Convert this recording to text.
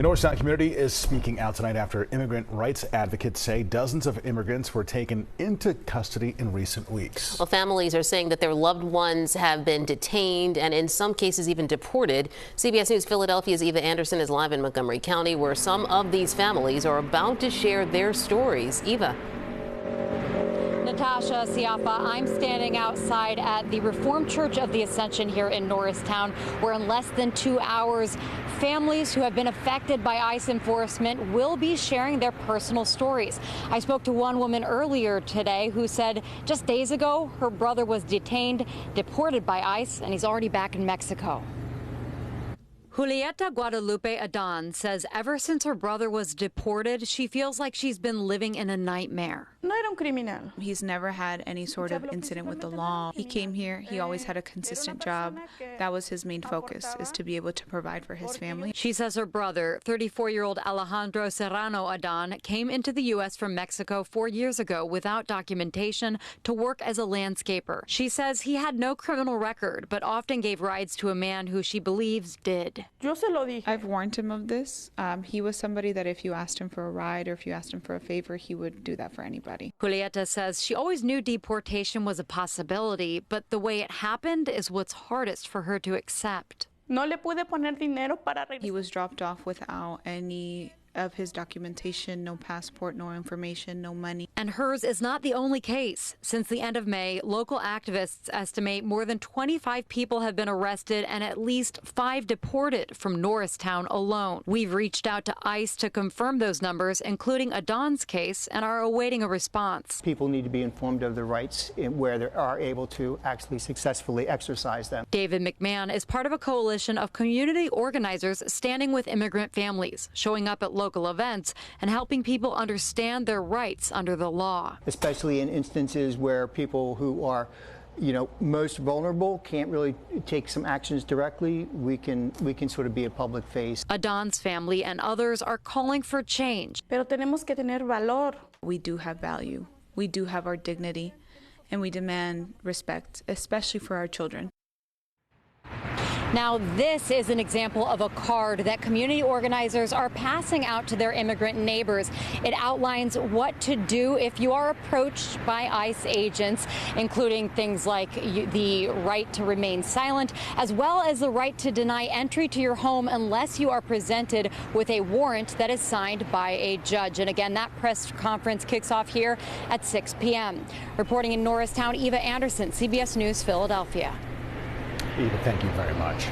The Norristown community is speaking out tonight after immigrant rights advocates say dozens of immigrants were taken into custody in recent weeks. Well, families are saying that their loved ones have been detained and in some cases even deported. CBS News Philadelphia's Eva Andersen is live in Montgomery County, where some of these families are about to share their stories. Eva. Natasha, Siafa, I'm standing outside at the Reformed Church of the Ascension here in Norristown, where in less than 2 hours, families who have been affected by ICE enforcement will be sharing their personal stories. I spoke to one woman earlier today who said just days ago her brother was detained, deported by ICE, and he's already back in Mexico. Julieta Guadalupe Adan says ever since her brother was deported, she feels like she's been living in a nightmare. No era un criminal. He's never had any sort of incident with the law. He came here, he always had a consistent job. That was his main focus, is to be able to provide for his family. She says her brother, 34-year-old Alejandro Serrano Adan, came into the U.S. from Mexico 4 years ago without documentation to work as a landscaper. She says he had no criminal record, but often gave rides to a man who she believes did. I've warned him of this. He was somebody that if you asked him for a ride or if you asked him for a favor, he would do that for anybody. Julieta says she always knew deportation was a possibility, but the way it happened is what's hardest for her to accept. He was dropped off without any of his documentation, no passport, no information, no money. And hers is not the only case. Since the end of May, local activists estimate more than 25 people have been arrested and at least 5 deported from Norristown alone. We've reached out to ICE to confirm those numbers, including Adan's case, and are awaiting a response. People need to be informed of their rights where they are able to actually successfully exercise them. David McMahon is part of a coalition of community organizers standing with immigrant families, showing up at local events and helping people understand their rights under the law. Especially in instances where people who are, most vulnerable can't really take some actions directly, we can sort of be a public face. Adan's family and others are calling for change. Pero tenemos que tener valor. We do have value. We do have our dignity, and we demand respect, especially for our children. Now, this is an example of a card that community organizers are passing out to their immigrant neighbors. It outlines what to do if you are approached by ICE agents, including things like the right to remain silent, as well as the right to deny entry to your home unless you are presented with a warrant that is signed by a judge. And again, that press conference kicks off here at 6 p.m. Reporting in Norristown, Eva Andersen, CBS News, Philadelphia. Eva, thank you very much.